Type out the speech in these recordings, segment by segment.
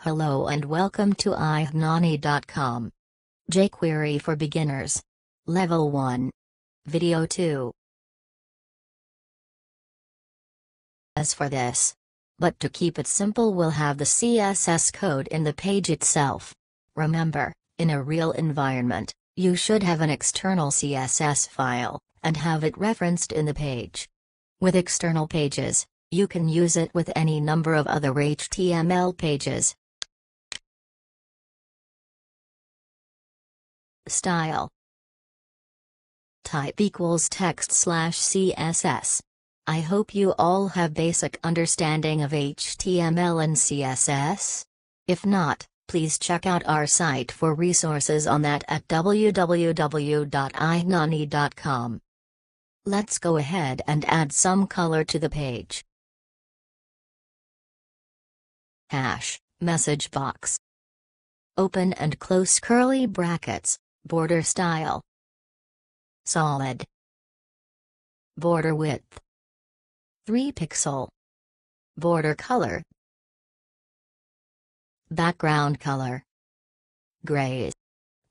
Hello and welcome to ihnani.com. jQuery for Beginners. Level 1. Video 2. As for this. But to keep it simple, we'll have the CSS code in the page itself. Remember, in a real environment, you should have an external CSS file, and have it referenced in the page. With external pages, you can use it with any number of other HTML pages. Style. Type equals text/CSS. I hope you all have basic understanding of HTML and CSS. If not, please check out our site for resources on that at www.ihnani.com. Let's go ahead and add some color to the page. Message box. Open and close curly brackets. Border style. Solid. Border width. 3 pixel. Border color. Background color. Gray.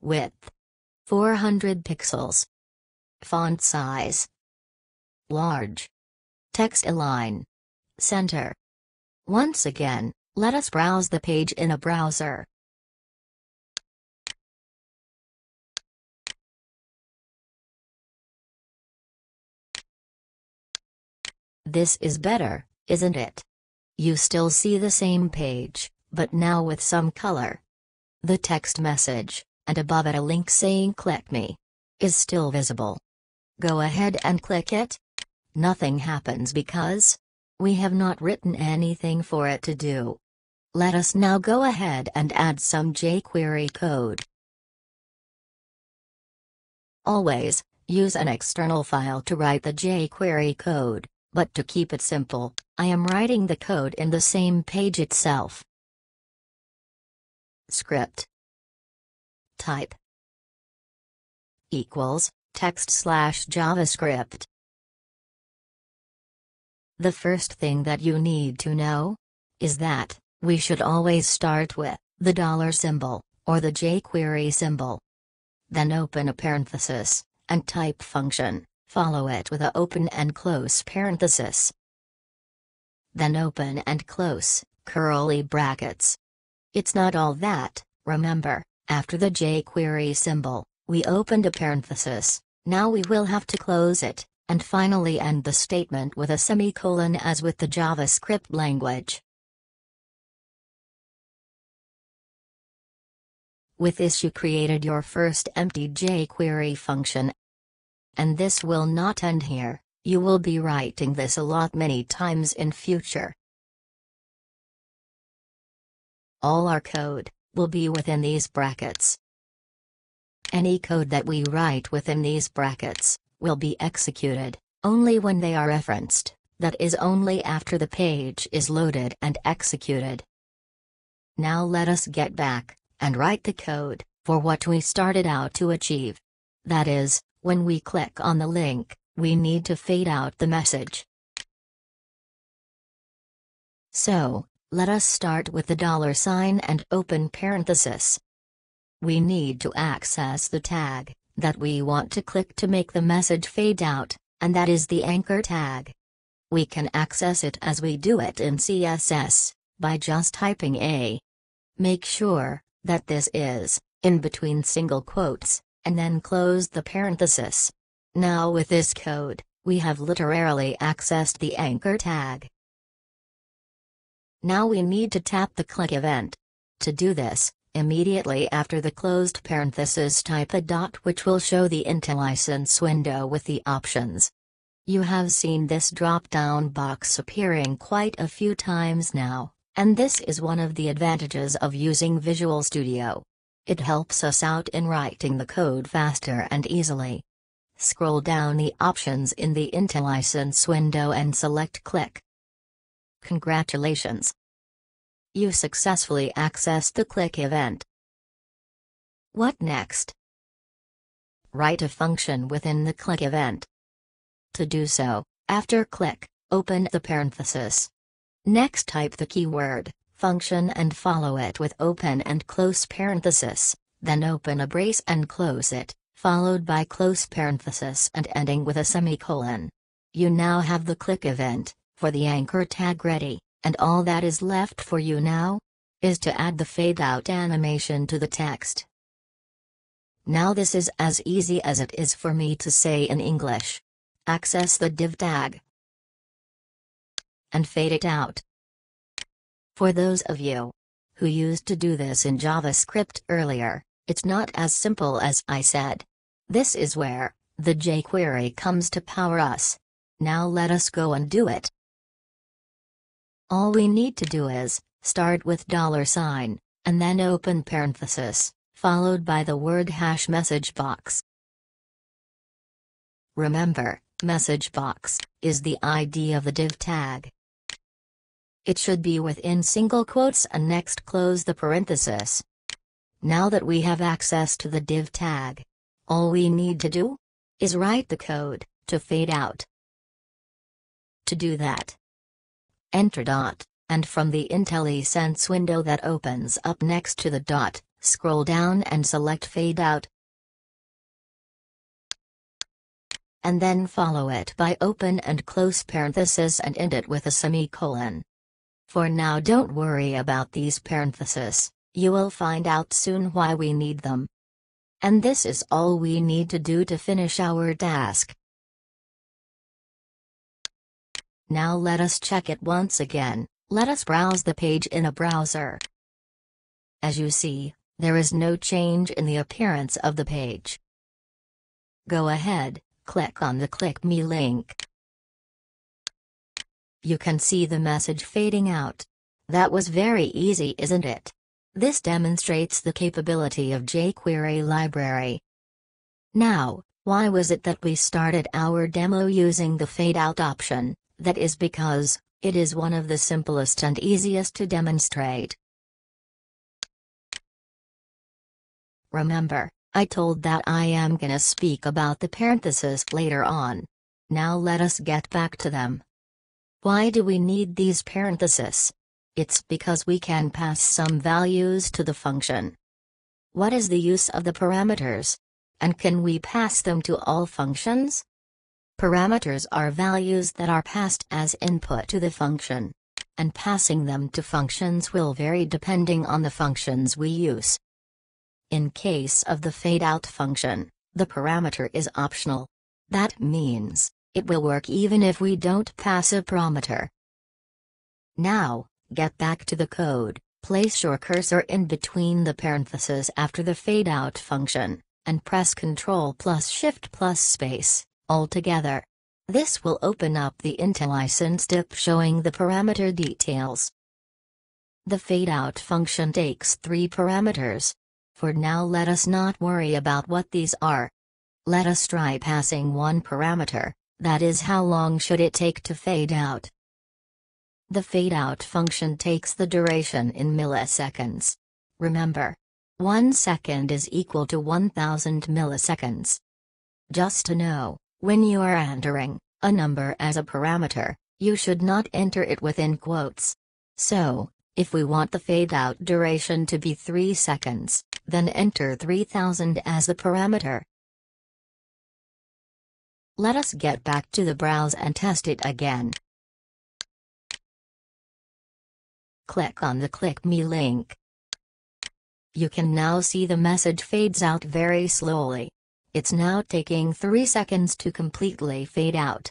Width. 400 pixels. Font size. Large. Text align. Center. Once again, let us browse the page in a browser. This is better, isn't it? You still see the same page, but now with some color. The text message, and above it a link saying "Click me," is still visible. Go ahead and click it. Nothing happens because we have not written anything for it to do. Let us now go ahead and add some jQuery code. Always, use an external file to write the jQuery code. But to keep it simple, I am writing the code in the same page itself. Script. Type. Equals, text/JavaScript. The first thing that you need to know is that we should always start with the $ symbol, or the jQuery symbol. Then open a parenthesis, and type function. Follow it with a open and close parenthesis. Then open and close curly brackets. It's not all that, remember, after the jQuery symbol, we opened a parenthesis, now we will have to close it, and finally end the statement with a semicolon as with the JavaScript language. With this you created your first empty jQuery function. And this will not end here, you will be writing this a lot many times in future. All our code will be within these brackets. Any code that we write within these brackets will be executed only when they are referenced, that is only after the page is loaded and executed. Now let us get back and write the code for what we started out to achieve. That is, when we click on the link, we need to fade out the message. So, let us start with the $ and open parenthesis. We need to access the tag that we want to click to make the message fade out, and that is the anchor tag. We can access it as we do it in CSS, by just typing a. Make sure that this is in between single quotes, and then close the parenthesis. Now with this code, we have literally accessed the anchor tag. Now we need to tap the click event. To do this, immediately after the closed parenthesis type a dot which will show the IntelliSense window with the options. You have seen this drop-down box appearing quite a few times now, and this is one of the advantages of using Visual Studio. It helps us out in writing the code faster and easily. Scroll down the options in the IntelliSense window and select Click. Congratulations! You successfully accessed the click event. What next? Write a function within the click event. To do so, after click, open the parenthesis. Next type the keyword function and follow it with open and close parenthesis, then open a brace and close it, followed by close parenthesis and ending with a semicolon. You now have the click event for the anchor tag ready, and all that is left for you now is to add the fade out animation to the text. Now this is as easy as it is for me to say in English. Access the div tag and fade it out. For those of you who used to do this in JavaScript earlier, it's not as simple as I said. This is where the jQuery comes to power us. Now let us go and do it. All we need to do is start with $, and then open parenthesis, followed by the word hash message box. Remember, message box is the ID of the div tag. It should be within single quotes and next close the parenthesis. Now that we have access to the div tag, all we need to do is write the code to fade out. To do that, enter dot, and from the IntelliSense window that opens up next to the dot, scroll down and select fade out. And then follow it by open and close parenthesis and end it with a semicolon. For now, don't worry about these parentheses, you will find out soon why we need them. And this is all we need to do to finish our task. Now let us check it once again. Let us browse the page in a browser. As you see, there is no change in the appearance of the page. Go ahead, click on the Click Me link. You can see the message fading out. That was very easy, isn't it? This demonstrates the capability of jQuery library. Now, why was it that we started our demo using the fade out option? That is because it is one of the simplest and easiest to demonstrate. Remember, I told that I am gonna speak about the parentheses later on. Now let us get back to them. Why do we need these parentheses? It's because we can pass some values to the function. What is the use of the parameters? And can we pass them to all functions? Parameters are values that are passed as input to the function. And passing them to functions will vary depending on the functions we use. In case of the fadeout function, the parameter is optional. That means it will work even if we don't pass a parameter. Now, get back to the code, place your cursor in between the parentheses after the fadeout function, and press Ctrl plus Shift plus space, all together. This will open up the IntelliSense dip showing the parameter details. The fadeout function takes 3 parameters. For now, let us not worry about what these are. Let us try passing one parameter. That is, how long should it take to fade out? The fadeout function takes the duration in milliseconds. Remember, 1 second is equal to 1000 milliseconds. Just to know, when you are entering a number as a parameter, you should not enter it within quotes. So, if we want the fadeout duration to be 3 seconds, then enter 3000 as the parameter. Let us get back to the browse and test it again. Click on the Click Me link. You can now see the message fades out very slowly. It's now taking 3 seconds to completely fade out.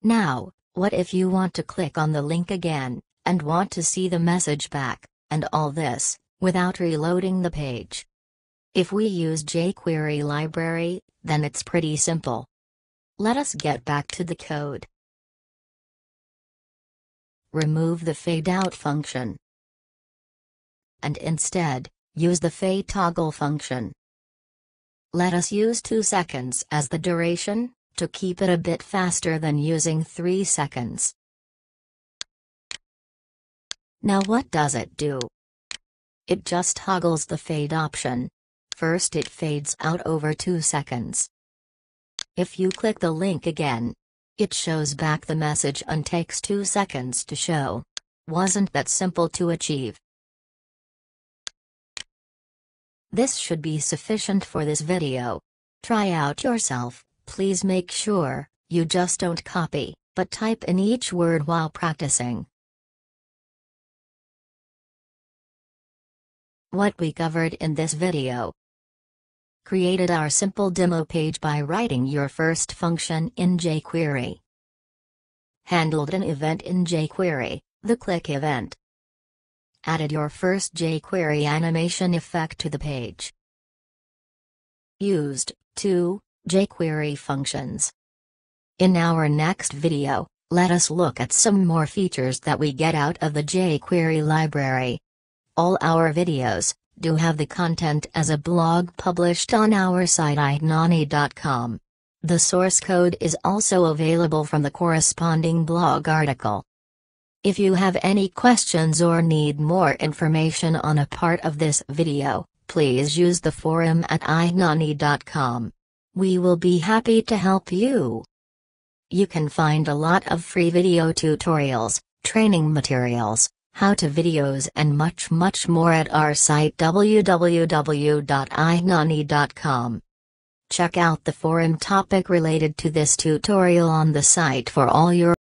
Now, what if you want to click on the link again, and want to see the message back, and all this, without reloading the page? If we use jQuery library, then it's pretty simple. Let us get back to the code. Remove the fadeout function. And instead, use the fade toggle function. Let us use 2 seconds as the duration, to keep it a bit faster than using 3 seconds. Now what does it do? It just toggles the fade option. First it fades out over 2 seconds. If you click the link again, it shows back the message and takes 2 seconds to show. Wasn't that simple to achieve? This should be sufficient for this video. Try out yourself. Please make sure you just don't copy, but type in each word while practicing. What we covered in this video: created our simple demo page by writing your first function in jQuery. Handled an event in jQuery, the click event. Added your first jQuery animation effect to the page. Used 2 jQuery functions. In our next video, let us look at some more features that we get out of the jQuery library. All our videos do have the content as a blog published on our site ignani.com. The source code is also available from the corresponding blog article. If you have any questions or need more information on a part of this video, please use the forum at ignani.com. We will be happy to help you. You can find a lot of free video tutorials, training materials, how-to videos and much more at our site www.ignani.com. Check out the forum topic related to this tutorial on the site for all your